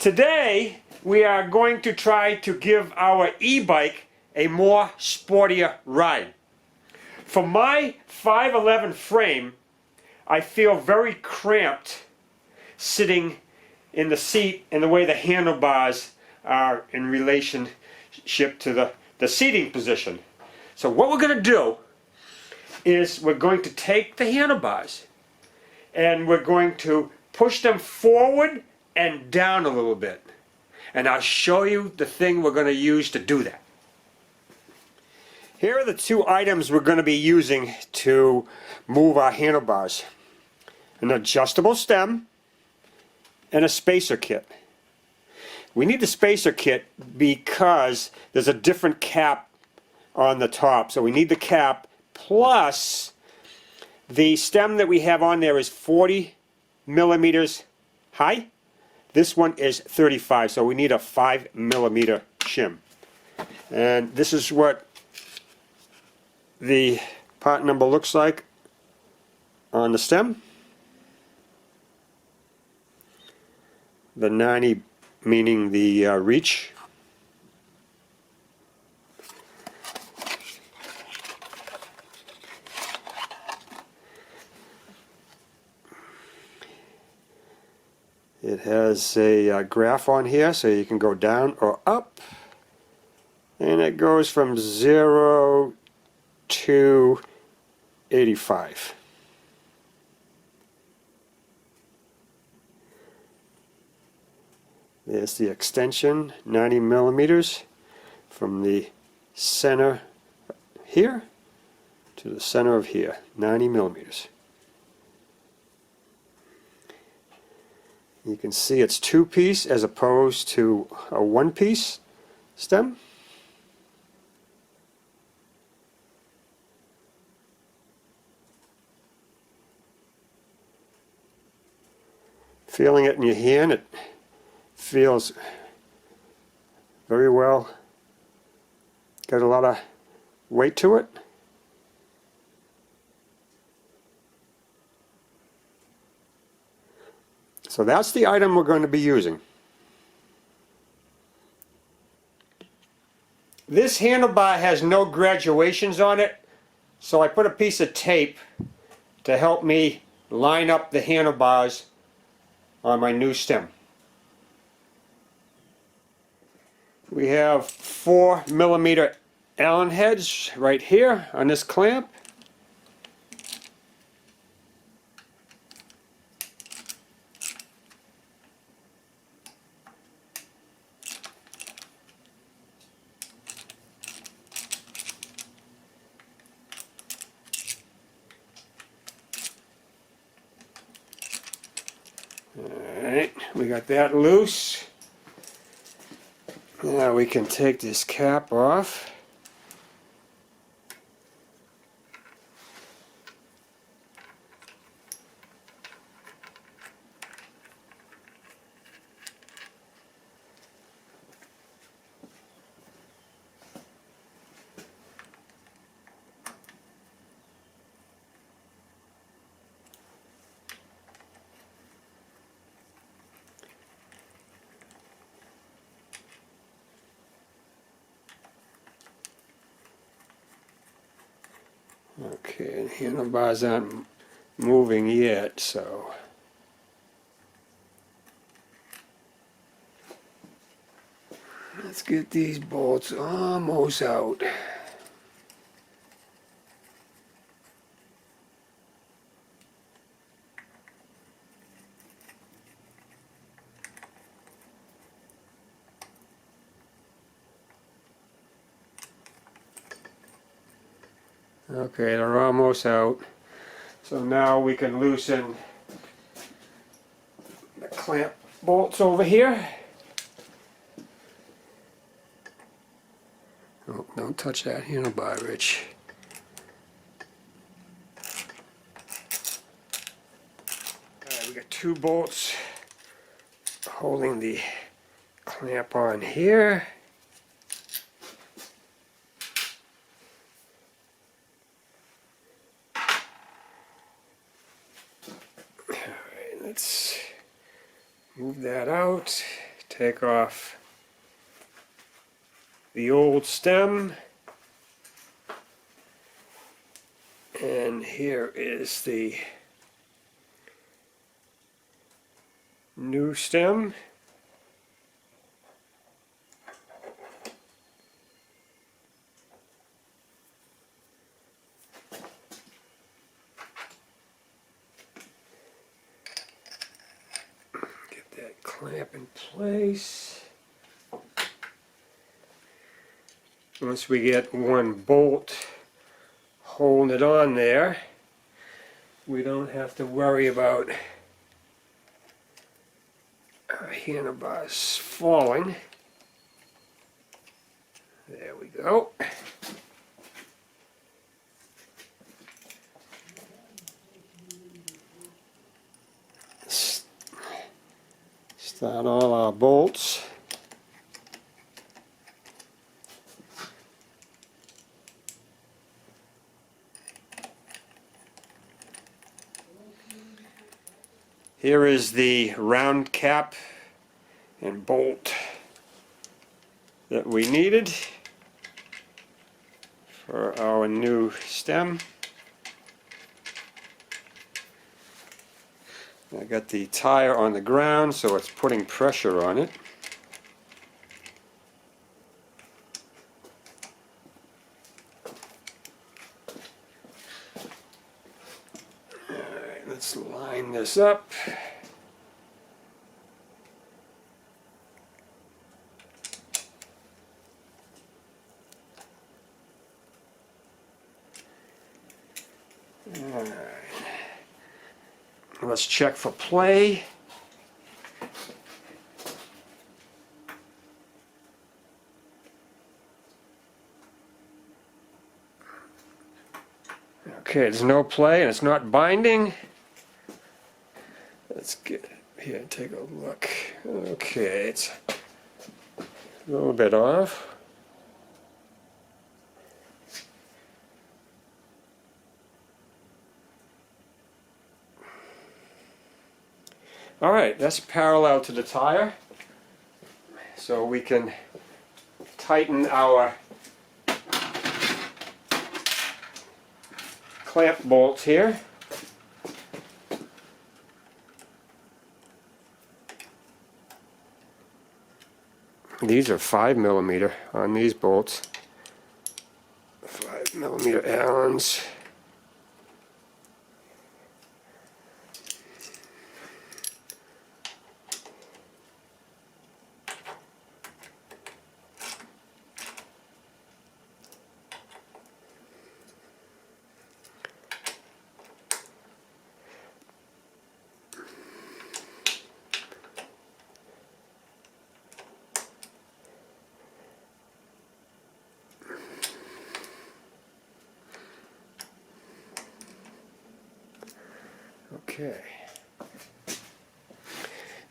Today we are going to try to give our e-bike a more sportier ride. For my 5'11" frame, I feel very cramped sitting in the seat and the way the handlebars are in relationship to the seating position. So what we're going to do is we're going to take the handlebars and we're going to push them forward and down a little bit. And I'll show you the thing we're going to use to do that. Here are the two items we're going to be using to move our handlebars. An adjustable stem and a spacer kit. We need the spacer kit because there's a different cap on the top. So we need the cap plus the stem that we have on there is 40 millimeters high. This one is 35, so we need a 5 millimeter shim. And this is what the part number looks like on the stem. The 90 meaning the reach. It has a graph on here so you can go down or up, and it goes from 0 to 85. There's the extension, 90 millimeters from the center here to the center of here, 90 millimeters. You can see it's two-piece as opposed to a one-piece stem. Feeling it in your hand, it feels very well. Got a lot of weight to it. So that's the item we're going to be using. This handlebar has no graduations on it, so I put a piece of tape to help me line up the handlebars on my new stem. We have 4 millimeter Allen heads right here on this clamp. Alright, we got that loose. Now we can take this cap off. Okay, the handlebars aren't moving yet, so let's get these bolts almost out. Okay, they're almost out. So now we can loosen the clamp bolts over here. Oh, don't touch that handlebar, Rich. Alright, we got 2 bolts holding the clamp on here. Let's move that out, take off the old stem, and here is the new stem. Get that clamp in place. Once we get one bolt holding it on there, we don't have to worry about our handlebars falling. There we go. Start all our bolts. Here is the round cap and bolt that we needed for our new stem. I got the tire on the ground, so it's putting pressure on it. Alright, let's line this up. Alright. Let's check for play. Okay, there's no play and it's not binding. Let's get here and take a look. Okay, it's a little bit off. Alright, that's parallel to the tire, so we can tighten our clamp bolts here. These are 5mm on these bolts. 5mm Allens. Okay.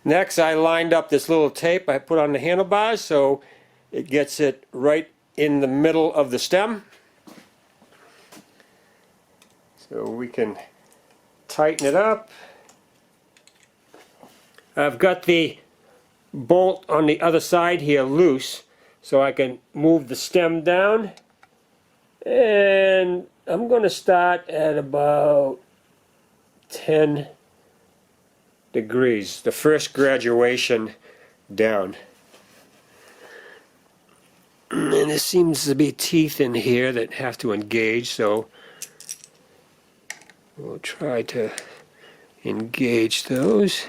Next, I lined up this little tape I put on the handlebars so it gets it right in the middle of the stem. So we can tighten it up. I've got the bolt on the other side here loose, so I can move the stem down. And I'm going to start at about 10 degrees, the first graduation down. And there seems to be teeth in here that have to engage, so we'll try to engage those.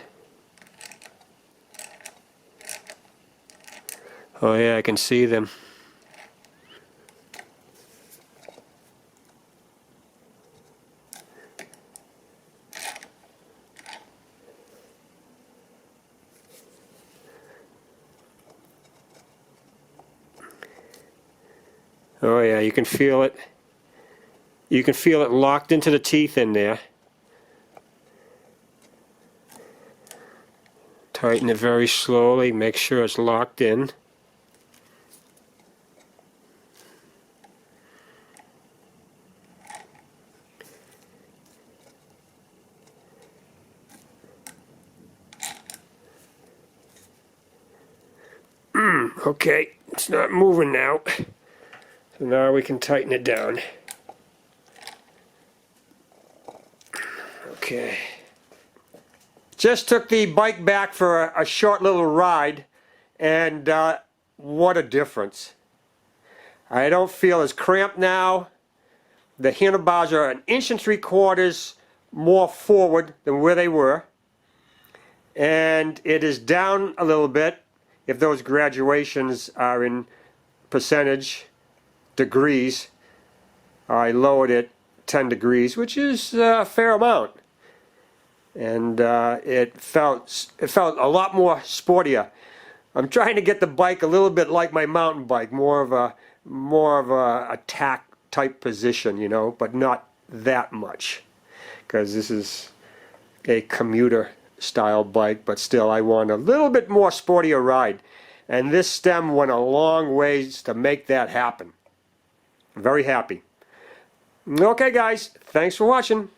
Oh yeah, I can see them. Oh yeah, you can feel it. You can feel it locked into the teeth in there. Tighten it very slowly, make sure it's locked in. Okay, it's not moving now. So now we can tighten it down. Okay. Just took the bike back for a short little ride, and what a difference. I don't feel as cramped now. The handlebars are 1.75 inches more forward than where they were. And it is down a little bit if those graduations are in percentage degrees. I lowered it 10 degrees, which is a fair amount. And it felt a lot more sportier. I'm trying to get the bike a little bit like my mountain bike, more of a attack type position, you know, but not that much, because this is a commuter style bike, but still I want a little bit more sportier ride, and this stem went a long ways to make that happen. I'm very happy. Okay guys, thanks for watching.